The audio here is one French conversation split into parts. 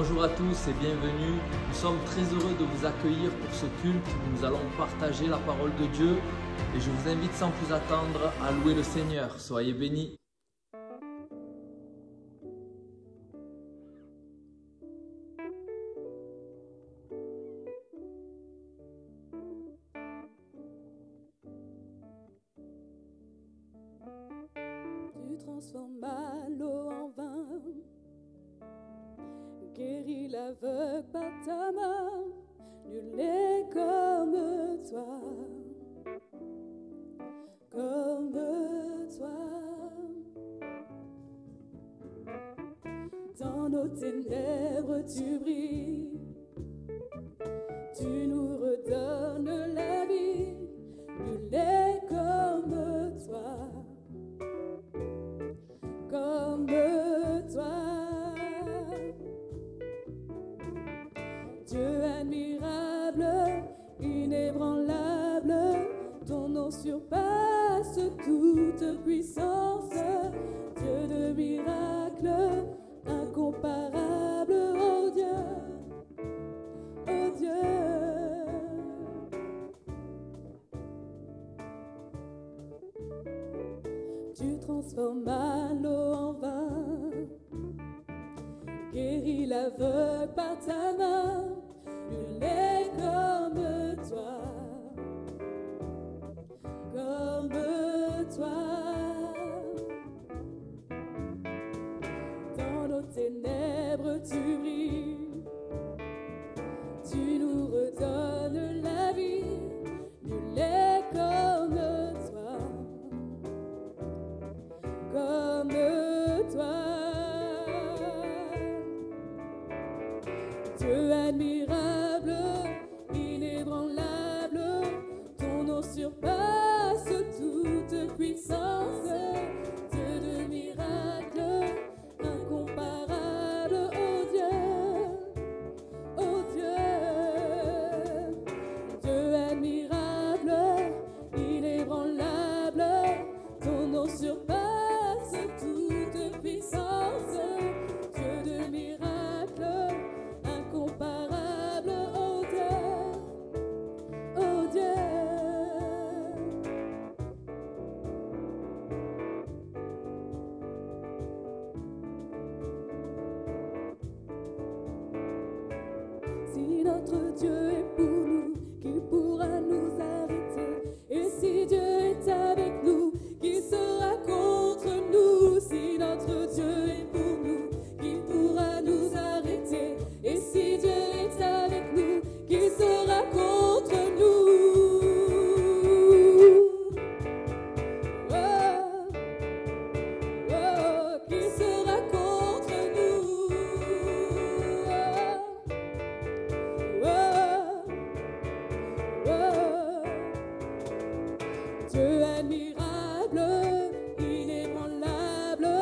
Bonjour à tous et bienvenue. Nous sommes très heureux de vous accueillir pour ce culte où nous allons partager la parole de Dieu et je vous invite sans plus attendre à louer le Seigneur. Soyez bénis. Tu transformes l'eau en vin, guéris l'aveugle par ta main, nul n'est comme toi, comme toi. Dans nos ténèbres tu brilles, tu nous redonnes la vie, nul n'est comme toi. Comme toi, Dieu admirable, inébranlable, ton nom surpasse toute puissance, Dieu de miracles, incomparable, oh Dieu, oh Dieu. Tu transformes l'eau en vin, guéris l'aveugle par ta main, nul n'est comme toi, comme toi. Dans nos ténèbres tu brilles, tu nous redonnes la vie, nul n'est comme toi. Comme toi, Dieu admirable, inébranlable, ton nom surpasse toute puissance, Dieu de miracles, incomparable, oh Dieu, oh Dieu. Dieu admirable, inébranlable, ton nom surpasse toute puissance, Dieu de miracles, incomparable, oh Dieu, oh Dieu. Si notre Dieu est pour nous, qui pourra nous arrêter? Et si Dieu est avec nous, qui sera contre nous? Si notre Dieu est pour nous, qui pourra nous arrêter? Et si Dieu est avec nous, qui sera contre nous? Oh, oh, qui sera contre nous? Oh, oh, oh. Dieu admirable, inébranlable,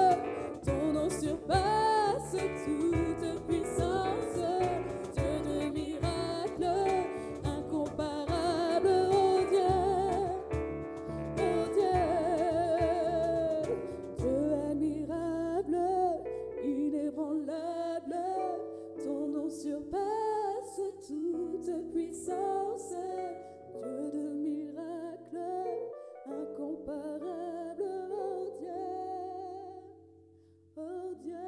ton nom surpasse toute puissance, Dieu de miracles, incomparable, oh Dieu, oh Dieu. Dieu admirable, inébranlable, ton nom surpasse toute puissance, Dieu de miracles, incomparable, oh Dieu, oh Dieu.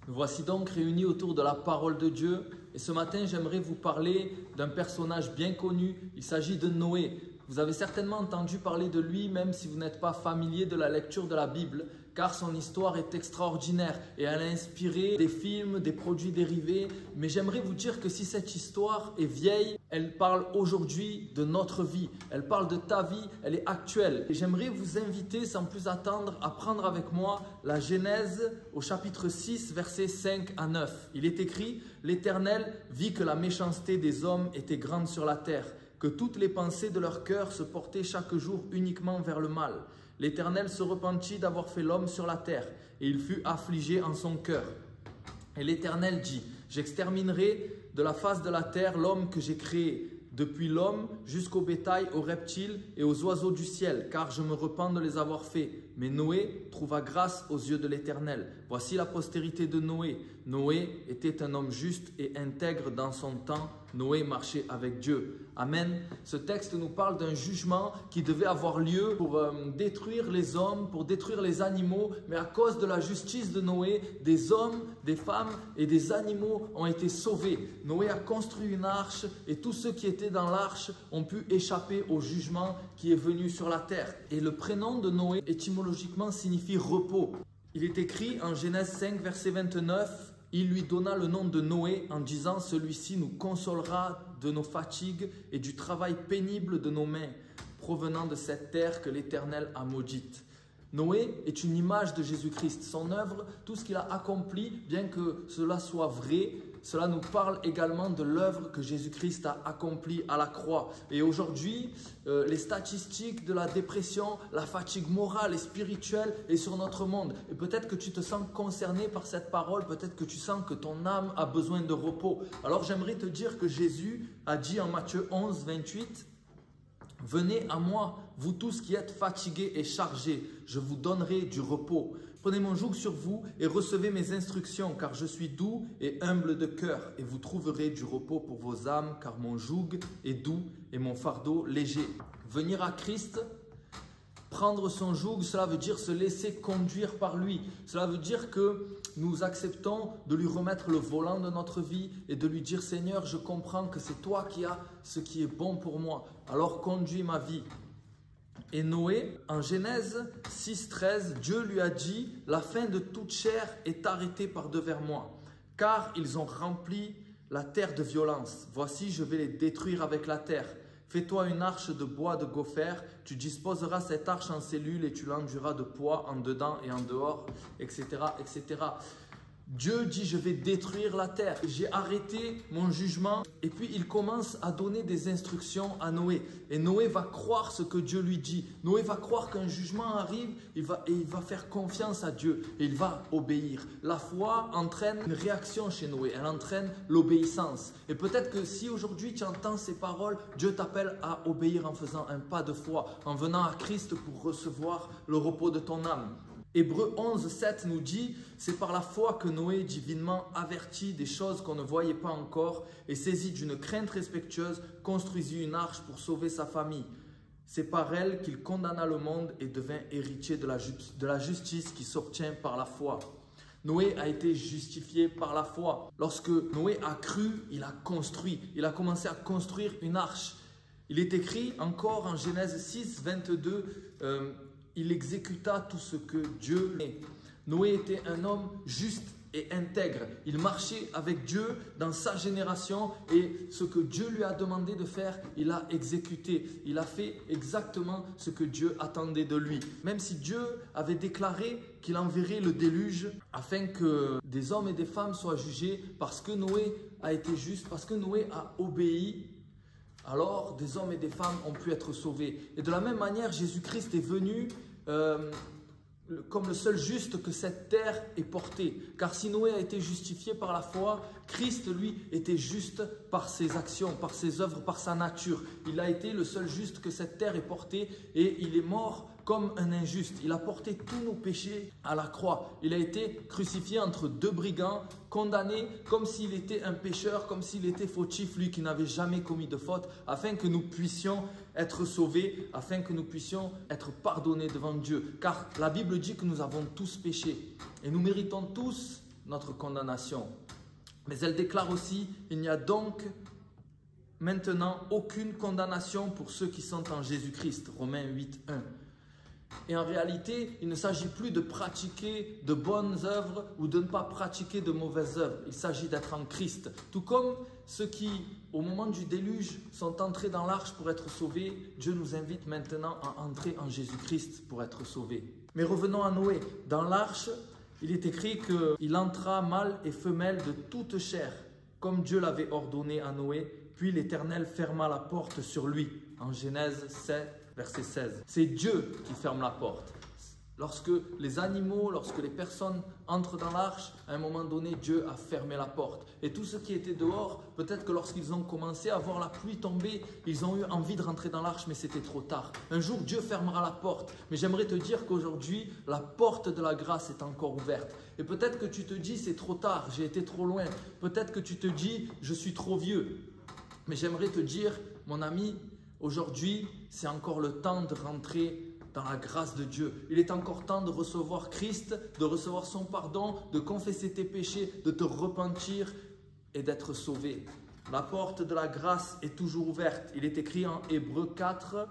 Nous voici donc réunis autour de la parole de Dieu et ce matin j'aimerais vous parler d'un personnage bien connu, il s'agit de Noé. Vous avez certainement entendu parler de lui même si vous n'êtes pas familier de la lecture de la Bible, car son histoire est extraordinaire et elle a inspiré des films, des produits dérivés. Mais j'aimerais vous dire que si cette histoire est vieille, elle parle aujourd'hui de notre vie. Elle parle de ta vie, elle est actuelle. Et j'aimerais vous inviter sans plus attendre à prendre avec moi la Genèse au chapitre 6, versets 5 à 9. Il est écrit « L'Éternel vit que la méchanceté des hommes était grande sur la terre, que toutes les pensées de leur cœur se portaient chaque jour uniquement vers le mal. L'Éternel se repentit d'avoir fait l'homme sur la terre, et il fut affligé en son cœur. Et l'Éternel dit, j'exterminerai de la face de la terre l'homme que j'ai créé, depuis l'homme jusqu'au bétail, aux reptiles et aux oiseaux du ciel, car je me repens de les avoir faits. Mais Noé trouva grâce aux yeux de l'Éternel. Voici la postérité de Noé. Noé était un homme juste et intègre dans son temps. Noé marchait avec Dieu. Amen. Ce texte nous parle d'un jugement qui devait avoir lieu pour détruire les hommes, pour détruire les animaux. Mais à cause de la justice de Noé, des hommes, des femmes et des animaux ont été sauvés. Noé a construit une arche et tous ceux qui étaient dans l'arche ont pu échapper au jugement qui est venu sur la terre. Et le prénom de Noé, étymologiquement, signifie repos. Il est écrit en Genèse 5, verset 29, « Il lui donna le nom de Noé en disant « Celui-ci nous consolera de nos fatigues et du travail pénible de nos mains, provenant de cette terre que l'Éternel a maudite. » Noé est une image de Jésus-Christ. Son œuvre, tout ce qu'il a accompli, bien que cela soit vrai, cela nous parle également de l'œuvre que Jésus-Christ a accomplie à la croix. Et aujourd'hui, les statistiques de la dépression, la fatigue morale et spirituelle est sur notre monde. Et peut-être que tu te sens concerné par cette parole, peut-être que tu sens que ton âme a besoin de repos. Alors j'aimerais te dire que Jésus a dit en Matthieu 11, 28, « Venez à moi, vous tous qui êtes fatigués et chargés, je vous donnerai du repos. Prenez mon joug sur vous et recevez mes instructions, car je suis doux et humble de cœur, et vous trouverez du repos pour vos âmes, car mon joug est doux et mon fardeau léger. » Venir à Christ, prendre son joug, cela veut dire se laisser conduire par lui. Cela veut dire que nous acceptons de lui remettre le volant de notre vie et de lui dire « Seigneur, je comprends que c'est toi qui as ce qui est bon pour moi, alors conduis ma vie. » Et Noé, en Genèse 6, 13, Dieu lui a dit « La fin de toute chair est arrêtée par devers moi, car ils ont rempli la terre de violence. Voici, je vais les détruire avec la terre. Fais-toi une arche de bois de gopher, tu disposeras cette arche en cellules et tu l'enduiras de poids en dedans et en dehors, etc. etc. » Dieu dit, je vais détruire la terre. J'ai arrêté mon jugement. Et puis, il commence à donner des instructions à Noé. Et Noé va croire ce que Dieu lui dit. Noé va croire qu'un jugement arrive et il va faire confiance à Dieu. Et il va obéir. La foi entraîne une réaction chez Noé. Elle entraîne l'obéissance. Et peut-être que si aujourd'hui tu entends ces paroles, Dieu t'appelle à obéir en faisant un pas de foi, en venant à Christ pour recevoir le repos de ton âme. Hébreux 11, 7 nous dit « C'est par la foi que Noé, divinement averti des choses qu'on ne voyait pas encore et saisi d'une crainte respectueuse, construisit une arche pour sauver sa famille. C'est par elle qu'il condamna le monde et devint héritier de la justice qui s'obtient par la foi. » Noé a été justifié par la foi. Lorsque Noé a cru, il a construit. Il a commencé à construire une arche. Il est écrit encore en Genèse 6, 22, il exécuta tout ce que Dieu est. Noé était un homme juste et intègre. Il marchait avec Dieu dans sa génération et ce que Dieu lui a demandé de faire, il a exécuté. Il a fait exactement ce que Dieu attendait de lui. Même si Dieu avait déclaré qu'il enverrait le déluge afin que des hommes et des femmes soient jugés parce que Noé a été juste, parce que Noé a obéi, alors des hommes et des femmes ont pu être sauvés. Et de la même manière, Jésus-Christ est venu comme le seul juste que cette terre ait porté. Car si Noé a été justifié par la foi, Christ, lui, était juste par ses actions, par ses œuvres, par sa nature. Il a été le seul juste que cette terre ait porté et il est mort comme un injuste. Il a porté tous nos péchés à la croix. Il a été crucifié entre deux brigands, condamné comme s'il était un pécheur, comme s'il était fautif, lui qui n'avait jamais commis de faute, afin que nous puissions être sauvés, afin que nous puissions être pardonnés devant Dieu. Car la Bible dit que nous avons tous péché et nous méritons tous notre condamnation. Mais elle déclare aussi, il n'y a donc maintenant aucune condamnation pour ceux qui sont en Jésus-Christ. Romains 8, 1. Et en réalité, il ne s'agit plus de pratiquer de bonnes œuvres ou de ne pas pratiquer de mauvaises œuvres. Il s'agit d'être en Christ. Tout comme ceux qui, au moment du déluge, sont entrés dans l'arche pour être sauvés, Dieu nous invite maintenant à entrer en Jésus-Christ pour être sauvés. Mais revenons à Noé. Dans l'arche, il est écrit qu'il entra mâle et femelle de toute chair, comme Dieu l'avait ordonné à Noé. Puis l'Éternel ferma la porte sur lui, en Genèse 7. Verset 16. C'est Dieu qui ferme la porte. Lorsque les animaux, lorsque les personnes entrent dans l'arche, à un moment donné, Dieu a fermé la porte. Et tous ceux qui étaient dehors, peut-être que lorsqu'ils ont commencé à voir la pluie tomber, ils ont eu envie de rentrer dans l'arche, mais c'était trop tard. Un jour, Dieu fermera la porte. Mais j'aimerais te dire qu'aujourd'hui, la porte de la grâce est encore ouverte. Et peut-être que tu te dis, c'est trop tard, j'ai été trop loin. Peut-être que tu te dis, je suis trop vieux. Mais j'aimerais te dire, mon ami, aujourd'hui, c'est encore le temps de rentrer dans la grâce de Dieu. Il est encore temps de recevoir Christ, de recevoir son pardon, de confesser tes péchés, de te repentir et d'être sauvé. La porte de la grâce est toujours ouverte. Il est écrit en Hébreux 4,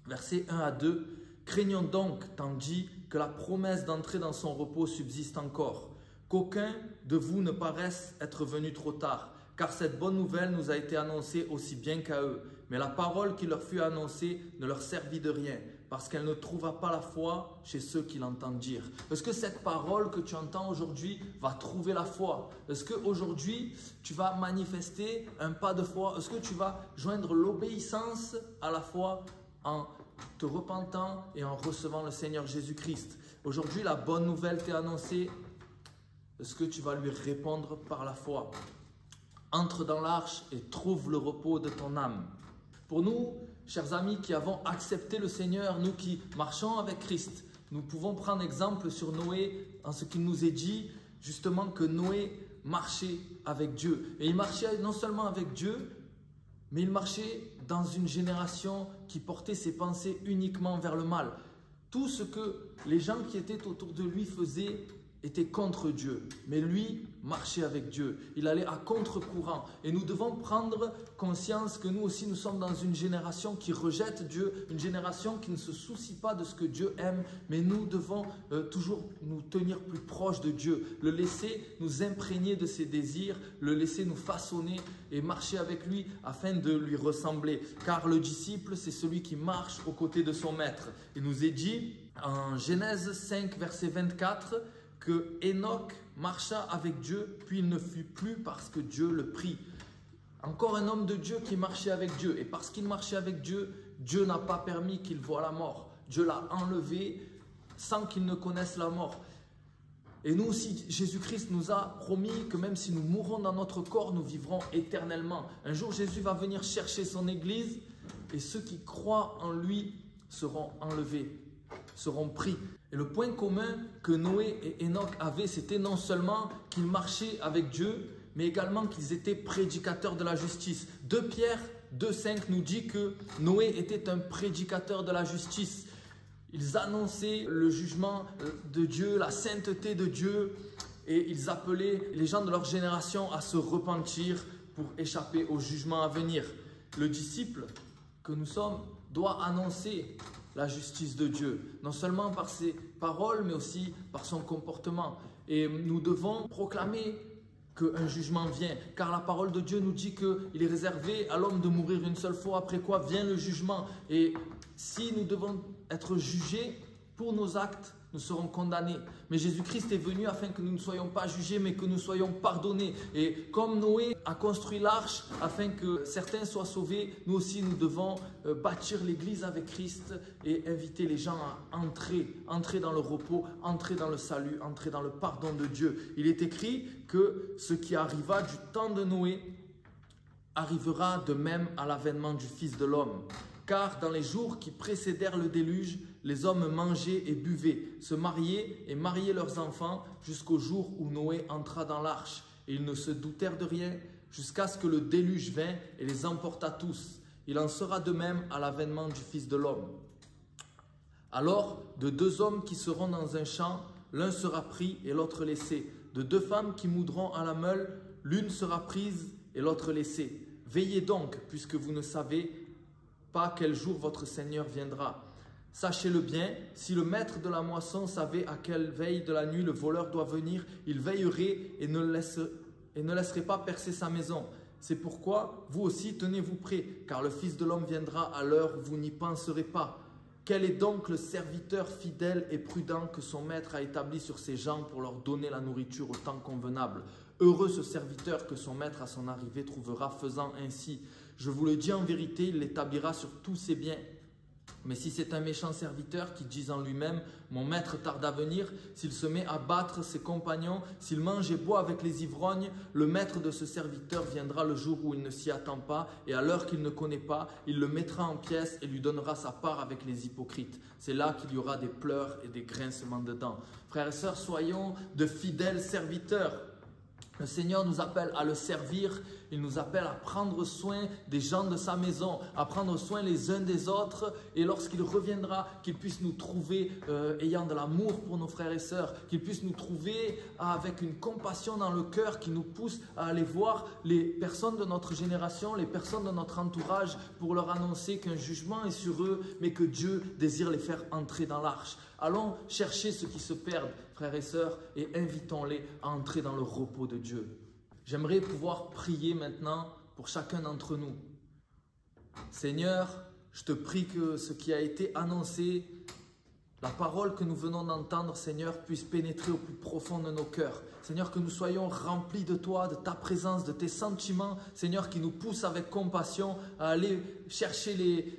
versets 1 à 2. « Craignons donc, tandis que la promesse d'entrer dans son repos subsiste encore, qu'aucun de vous ne paraisse être venu trop tard, car cette bonne nouvelle nous a été annoncée aussi bien qu'à eux. Mais la parole qui leur fut annoncée ne leur servit de rien, parce qu'elle ne trouva pas la foi chez ceux qui l'entendent dire. » Est-ce que cette parole que tu entends aujourd'hui va trouver la foi? Est-ce qu'aujourd'hui, tu vas manifester un pas de foi? Est-ce que tu vas joindre l'obéissance à la foi en te repentant et en recevant le Seigneur Jésus-Christ? Aujourd'hui, la bonne nouvelle t'est annoncée. Est-ce que tu vas lui répondre par la foi? Entre dans l'arche et trouve le repos de ton âme. Pour nous, chers amis qui avons accepté le Seigneur, nous qui marchons avec Christ, nous pouvons prendre exemple sur Noé en ce qu'il nous est dit, justement que Noé marchait avec Dieu. Et il marchait non seulement avec Dieu, mais il marchait dans une génération qui portait ses pensées uniquement vers le mal. Tout ce que les gens qui étaient autour de lui faisaient était contre Dieu, mais lui marchait avec Dieu. Il allait à contre-courant. Et nous devons prendre conscience que nous aussi, nous sommes dans une génération qui rejette Dieu, une génération qui ne se soucie pas de ce que Dieu aime, mais nous devons toujours nous tenir plus proches de Dieu, le laisser nous imprégner de ses désirs, le laisser nous façonner et marcher avec lui afin de lui ressembler. Car le disciple, c'est celui qui marche aux côtés de son maître. Il nous est dit en Genèse 5, verset 24, que Enoch marcha avec Dieu, puis il ne fut plus parce que Dieu le prit. Encore un homme de Dieu qui marchait avec Dieu. Et parce qu'il marchait avec Dieu, Dieu n'a pas permis qu'il voie la mort. Dieu l'a enlevé sans qu'il ne connaisse la mort. Et nous aussi, Jésus-Christ nous a promis que même si nous mourrons dans notre corps, nous vivrons éternellement. Un jour, Jésus va venir chercher son Église et ceux qui croient en lui seront enlevés, seront pris. Et le point commun que Noé et Enoch avaient, c'était non seulement qu'ils marchaient avec Dieu, mais également qu'ils étaient prédicateurs de la justice. 2 Pierre 2,5 nous dit que Noé était un prédicateur de la justice. Ils annonçaient le jugement de Dieu, la sainteté de Dieu, et ils appelaient les gens de leur génération à se repentir pour échapper au jugement à venir. Le disciple que nous sommes doit annoncer la justice de Dieu, non seulement par ses paroles, mais aussi par son comportement. Et nous devons proclamer qu'un jugement vient, car la parole de Dieu nous dit qu'il est réservé à l'homme de mourir une seule fois, après quoi vient le jugement. Et si nous devons être jugés pour nos actes, nous serons condamnés. Mais Jésus-Christ est venu afin que nous ne soyons pas jugés, mais que nous soyons pardonnés. Et comme Noé a construit l'arche afin que certains soient sauvés, nous aussi nous devons bâtir l'église avec Christ et inviter les gens à entrer dans le repos, entrer dans le salut, entrer dans le pardon de Dieu. Il est écrit que ce qui arriva du temps de Noé arrivera de même à l'avènement du Fils de l'homme. Car dans les jours qui précédèrent le déluge, les hommes mangeaient et buvaient, se mariaient et mariaient leurs enfants jusqu'au jour où Noé entra dans l'arche. Et ils ne se doutèrent de rien jusqu'à ce que le déluge vînt et les emporta tous. Il en sera de même à l'avènement du Fils de l'homme. Alors, de 2 hommes qui seront dans un champ, l'un sera pris et l'autre laissé. De 2 femmes qui moudront à la meule, l'une sera prise et l'autre laissée. Veillez donc, puisque vous ne savez pas quel jour votre Seigneur viendra. Sachez-le bien, si le maître de la moisson savait à quelle veille de la nuit le voleur doit venir, il veillerait et ne laisserait pas percer sa maison. C'est pourquoi vous aussi tenez-vous prêts, car le Fils de l'homme viendra à l'heure où vous n'y penserez pas. Quel est donc le serviteur fidèle et prudent que son maître a établi sur ses gens pour leur donner la nourriture au temps convenable? Heureux ce serviteur que son maître à son arrivée trouvera faisant ainsi. Je vous le dis en vérité, il l'établira sur tous ses biens. Mais si c'est un méchant serviteur qui dit en lui-même « Mon maître tarde à venir », s'il se met à battre ses compagnons, s'il mange et boit avec les ivrognes, le maître de ce serviteur viendra le jour où il ne s'y attend pas et à l'heure qu'il ne connaît pas, il le mettra en pièces et lui donnera sa part avec les hypocrites. C'est là qu'il y aura des pleurs et des grincements de dents. Frères et sœurs, soyons de fidèles serviteurs. Le Seigneur nous appelle à le servir, il nous appelle à prendre soin des gens de sa maison, à prendre soin les uns des autres et lorsqu'il reviendra, qu'il puisse nous trouver ayant de l'amour pour nos frères et sœurs, qu'il puisse nous trouver avec une compassion dans le cœur qui nous pousse à aller voir les personnes de notre génération, les personnes de notre entourage pour leur annoncer qu'un jugement est sur eux mais que Dieu désire les faire entrer dans l'arche. Allons chercher ceux qui se perdent, frères et sœurs, et invitons-les à entrer dans le repos de Dieu. J'aimerais pouvoir prier maintenant pour chacun d'entre nous. Seigneur, je te prie que ce qui a été annoncé, la parole que nous venons d'entendre, Seigneur, puisse pénétrer au plus profond de nos cœurs. Seigneur, que nous soyons remplis de toi, de ta présence, de tes sentiments, Seigneur, qui nous poussent avec compassion à aller chercher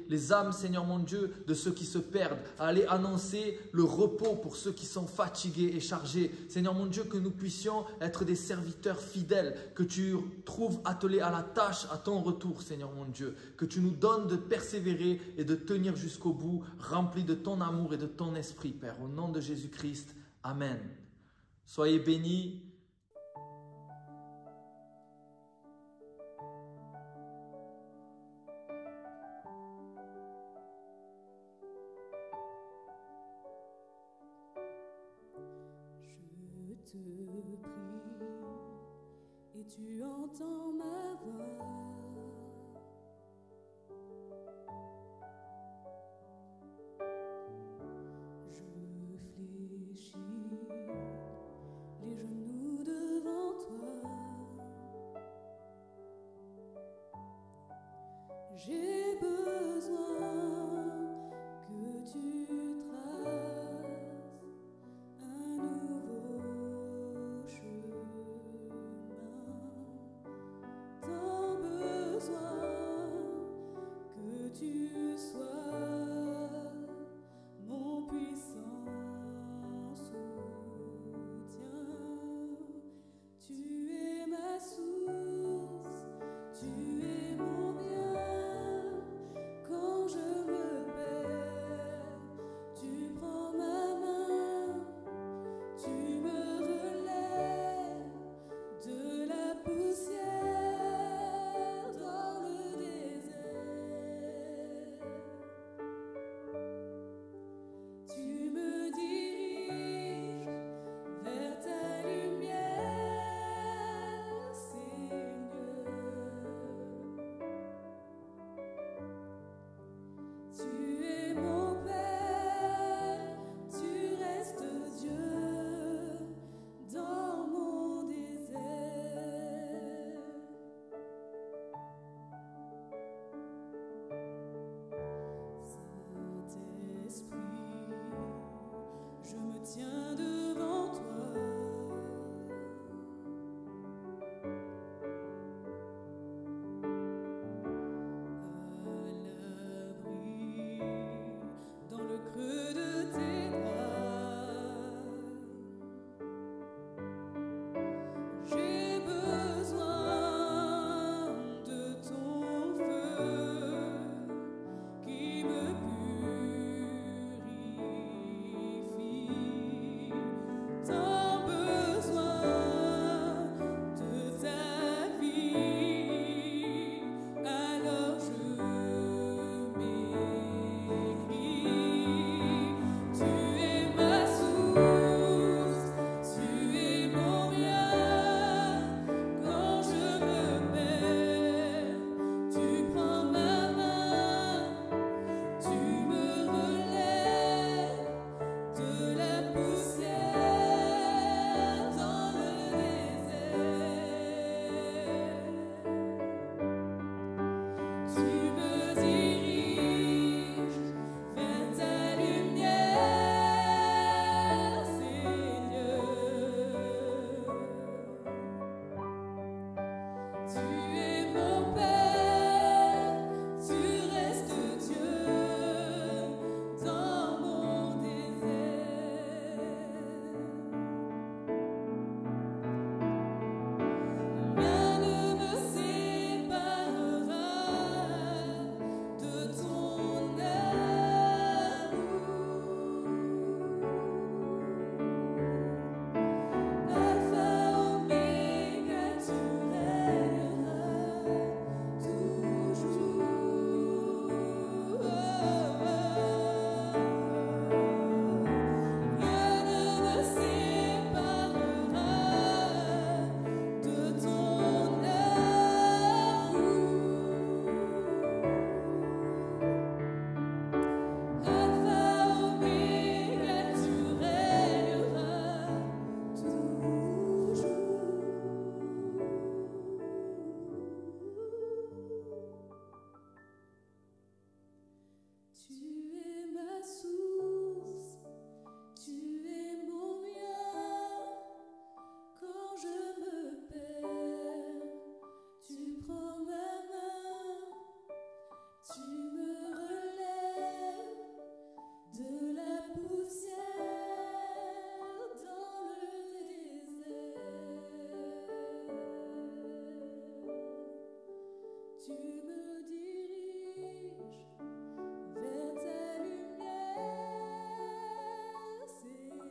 les âmes, Seigneur mon Dieu, de ceux qui se perdent, à aller annoncer le repos pour ceux qui sont fatigués et chargés. Seigneur mon Dieu, que nous puissions être des serviteurs fidèles, que tu trouves attelés à la tâche à ton retour, Seigneur mon Dieu, que tu nous donnes de persévérer et de tenir jusqu'au bout, remplis de ton amour et de ton esprit, Père, au nom de Jésus-Christ. Amen. Soyez bénis. Je te prie et tu entends ma voix. Je fléchis les genoux devant toi. J'ai besoin que tu traces un nouveau chemin. Tant besoin que tu sois mon puissant soutien. Tu es ma source, tu es mon bien, Tu me diriges vers ta lumière, Seigneur.